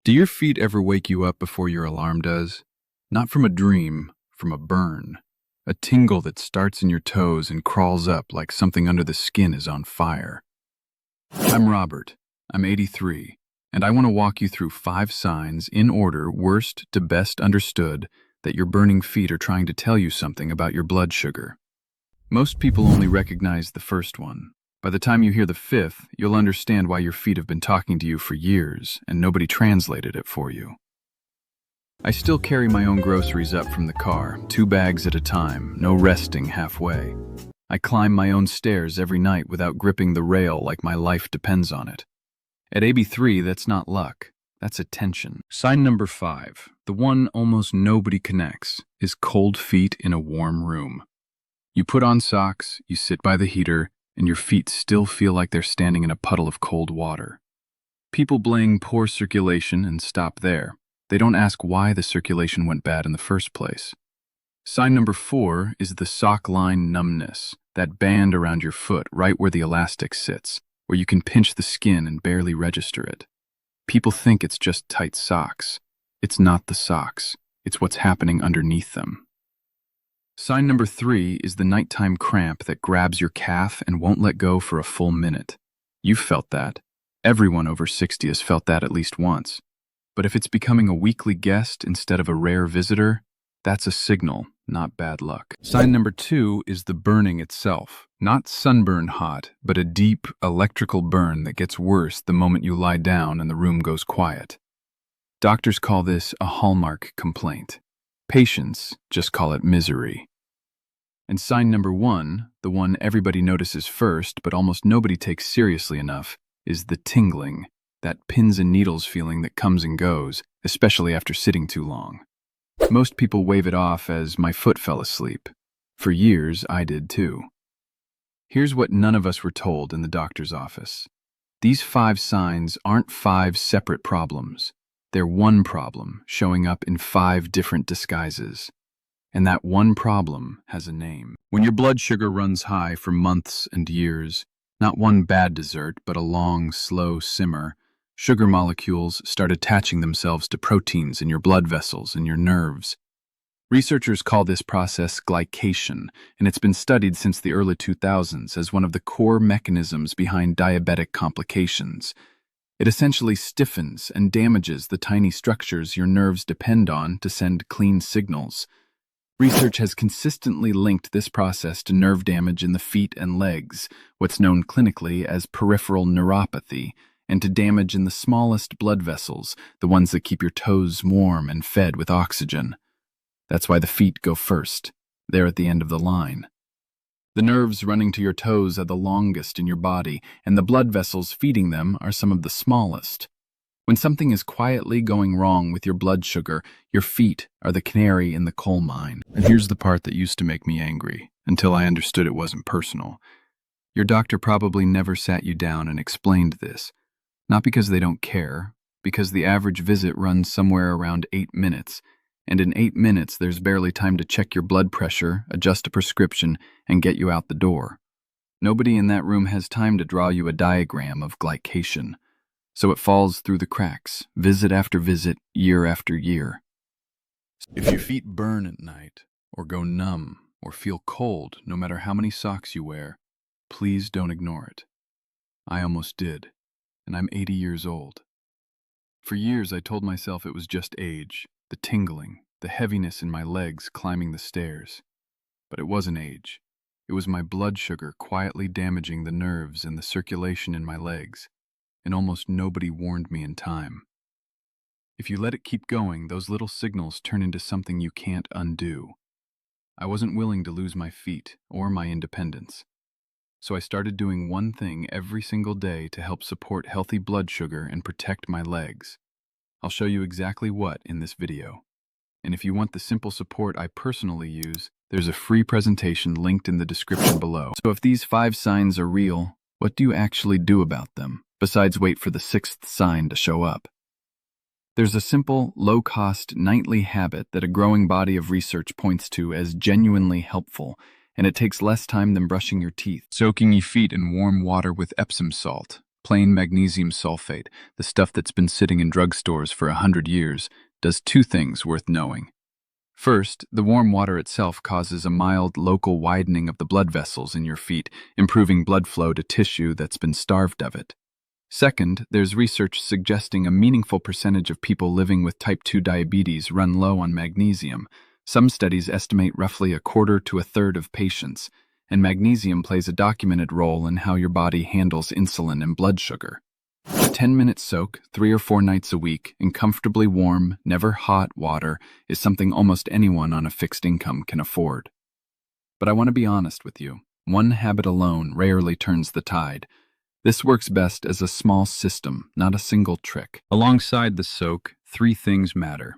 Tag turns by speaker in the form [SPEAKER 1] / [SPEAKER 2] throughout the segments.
[SPEAKER 1] Do your feet ever wake you up before your alarm does? Not from a dream, from a burn. A tingle that starts in your toes and crawls up like something under the skin is on fire. I'm Robert. I'm 83, and I want to walk you through 5 signs, in order, worst to best understood, that your burning feet are trying to tell you something about your blood sugar. Most people only recognize the first one. By the time you hear the 5th, you'll understand why your feet have been talking to you for years, and nobody translated it for you. I still carry my own groceries up from the car, 2 bags at a time, no resting halfway. I climb my own stairs every night without gripping the rail like my life depends on it. At AB3, that's not luck, that's attention. Sign number 5, the one almost nobody connects, is cold feet in a warm room. You put on socks, you sit by the heater, and your feet still feel like they're standing in a puddle of cold water. People blame poor circulation and stop there. They don't ask why the circulation went bad in the first place. Sign number 4 is the sock line numbness, that band around your foot right where the elastic sits, where you can pinch the skin and barely register it. People think it's just tight socks. It's not the socks. It's what's happening underneath them. Sign number 3 is the nighttime cramp that grabs your calf and won't let go for a full minute. You've felt that. Everyone over 60 has felt that at least once. But if it's becoming a weekly guest instead of a rare visitor, that's a signal, not bad luck. Sign number 2 is the burning itself. Not sunburn hot, but a deep, electrical burn that gets worse the moment you lie down and the room goes quiet. Doctors call this a hallmark complaint. Patients just call it misery. And sign number 1, the one everybody notices first but almost nobody takes seriously enough, is the tingling, that pins and needles feeling that comes and goes, especially after sitting too long. Most people wave it off as my foot fell asleep. For years, I did too. Here's what none of us were told in the doctor's office. These 5 signs aren't 5 separate problems. They're one problem showing up in 5 different disguises. And that one problem has a name. When your blood sugar runs high for months and years, not one bad dessert, but a long, slow simmer, sugar molecules start attaching themselves to proteins in your blood vessels and your nerves. Researchers call this process glycation, and it's been studied since the early 2000s as one of the core mechanisms behind diabetic complications. It essentially stiffens and damages the tiny structures your nerves depend on to send clean signals. Research has consistently linked this process to nerve damage in the feet and legs, what's known clinically as peripheral neuropathy, and to damage in the smallest blood vessels, the ones that keep your toes warm and fed with oxygen. That's why the feet go first. They're at the end of the line. The nerves running to your toes are the longest in your body, and the blood vessels feeding them are some of the smallest. When something is quietly going wrong with your blood sugar, your feet are the canary in the coal mine. And here's the part that used to make me angry, until I understood it wasn't personal. Your doctor probably never sat you down and explained this. Not because they don't care, because the average visit runs somewhere around 8 minutes, and in 8 minutes there's barely time to check your blood pressure, adjust a prescription, and get you out the door. Nobody in that room has time to draw you a diagram of glycation. So it falls through the cracks, visit after visit, year after year. If your feet burn at night, or go numb, or feel cold no matter how many socks you wear, please don't ignore it. I almost did, and I'm 80 years old. For years I told myself it was just age, the tingling, the heaviness in my legs climbing the stairs. But it wasn't age. It was my blood sugar quietly damaging the nerves and the circulation in my legs. And almost nobody warned me in time. If you let it keep going, those little signals turn into something you can't undo. I wasn't willing to lose my feet or my independence. So I started doing one thing every single day to help support healthy blood sugar and protect my legs. I'll show you exactly what in this video. And if you want the simple support I personally use, there's a free presentation linked in the description below. So if these 5 signs are real, what do you actually do about them, besides wait for the 6th sign to show up? There's a simple, low-cost, nightly habit that a growing body of research points to as genuinely helpful, and it takes less time than brushing your teeth. Soaking your feet in warm water with Epsom salt, Plain magnesium sulfate, the stuff that's been sitting in drugstores for 100 years, does two things worth knowing. First, the warm water itself causes a mild local widening of the blood vessels in your feet, improving blood flow to tissue that's been starved of it. Second, there's research suggesting a meaningful percentage of people living with type 2 diabetes run low on magnesium. Some studies estimate roughly a quarter to a third of patients, and magnesium plays a documented role in how your body handles insulin and blood sugar. A 10-minute soak, 3 or 4 nights a week, in comfortably warm, never hot water is something almost anyone on a fixed income can afford. But I want to be honest with you. One habit alone rarely turns the tide. This works best as a small system, not a single trick. Alongside the soak, 3 things matter.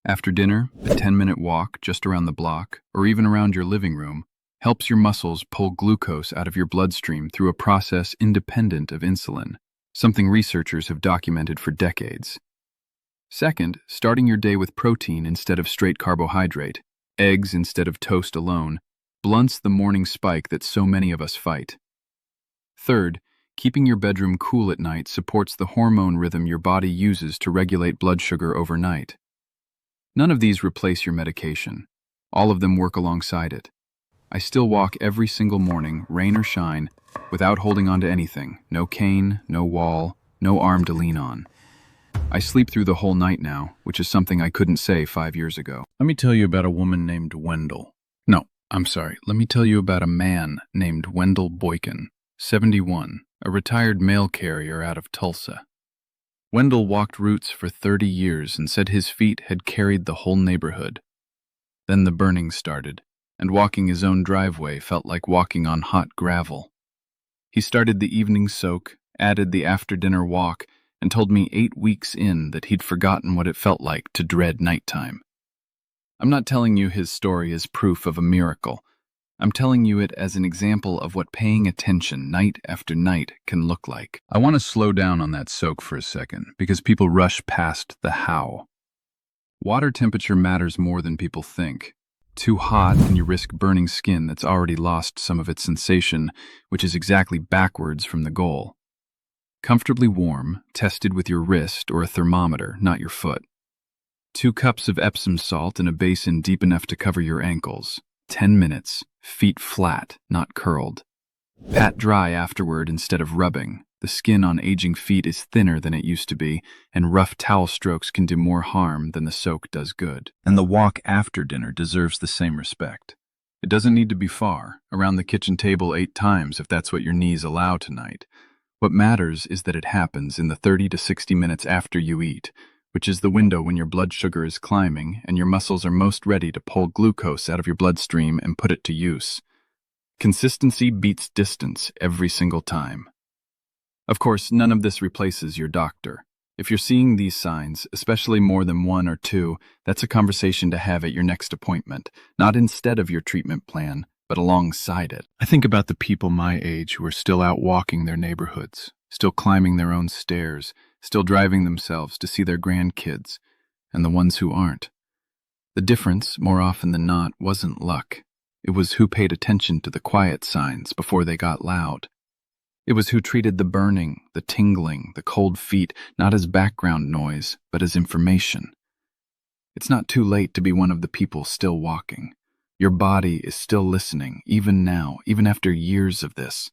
[SPEAKER 1] After dinner, a 10-minute walk just around the block, or even around your living room, helps your muscles pull glucose out of your bloodstream through a process independent of insulin, something researchers have documented for decades. Second, starting your day with protein instead of straight carbohydrate, eggs instead of toast alone, blunts the morning spike that so many of us fight. Third, keeping your bedroom cool at night supports the hormone rhythm your body uses to regulate blood sugar overnight. None of these replace your medication. All of them work alongside it. I still walk every single morning, rain or shine, without holding on to anything. No cane, no wall, no arm to lean on. I sleep through the whole night now, which is something I couldn't say 5 years ago. Let me tell you about a woman named Wendell. No, I'm sorry. Let me tell you about a man named Wendell Boykin, 71, a retired mail carrier out of Tulsa. Wendell walked routes for 30 years and said his feet had carried the whole neighborhood. Then the burning started, and walking his own driveway felt like walking on hot gravel. He started the evening soak, added the after-dinner walk, and told me 8 weeks in that he'd forgotten what it felt like to dread nighttime. I'm not telling you his story as proof of a miracle. I'm telling you it as an example of what paying attention night after night can look like. I want to slow down on that soak for a second, because people rush past the how. Water temperature matters more than people think. Too hot and you risk burning skin that's already lost some of its sensation, which is exactly backwards from the goal. Comfortably warm, tested with your wrist or a thermometer, not your foot. 2 cups of Epsom salt in a basin deep enough to cover your ankles. 10 minutes, feet flat, not curled. Pat dry afterward instead of rubbing. The skin on aging feet is thinner than it used to be, and rough towel strokes can do more harm than the soak does good. And the walk after dinner deserves the same respect. It doesn't need to be far, around the kitchen table 8 times if that's what your knees allow tonight. What matters is that it happens in the 30 to 60 minutes after you eat, which is the window when your blood sugar is climbing and your muscles are most ready to pull glucose out of your bloodstream and put it to use. Consistency beats distance every single time. Of course, none of this replaces your doctor. If you're seeing these signs, especially more than 1 or 2, that's a conversation to have at your next appointment, not instead of your treatment plan, but alongside it. I think about the people my age who are still out walking their neighborhoods, still climbing their own stairs, still driving themselves to see their grandkids, and the ones who aren't. The difference, more often than not, wasn't luck. It was who paid attention to the quiet signs before they got loud. It was who treated the burning, the tingling, the cold feet, not as background noise, but as information. It's not too late to be one of the people still walking. Your body is still listening, even now, even after years of this.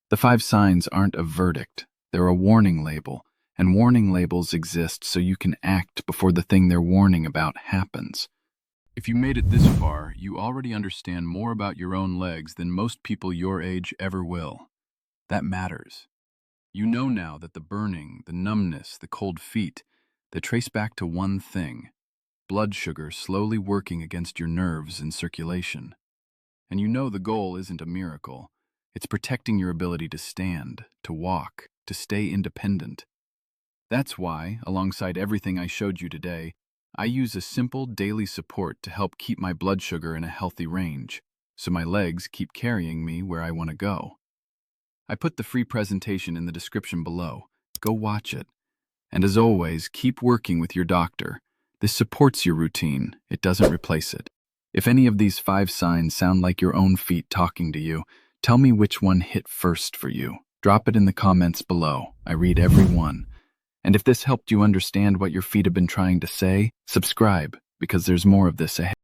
[SPEAKER 1] The 5 signs aren't a verdict. They're a warning label, and warning labels exist so you can act before the thing they're warning about happens. If you made it this far, you already understand more about your own legs than most people your age ever will. That matters. You know now that the burning, the numbness, the cold feet, they trace back to one thing: blood sugar slowly working against your nerves and circulation. And you know the goal isn't a miracle. It's protecting your ability to stand, to walk, to stay independent. That's why, alongside everything I showed you today, I use a simple daily support to help keep my blood sugar in a healthy range, so my legs keep carrying me where I want to go. I put the free presentation in the description below. Go watch it. And as always, keep working with your doctor. This supports your routine. It doesn't replace it. If any of these 5 signs sound like your own feet talking to you, tell me which one hit first for you. Drop it in the comments below. I read every one. And if this helped you understand what your feet have been trying to say, subscribe, because there's more of this ahead.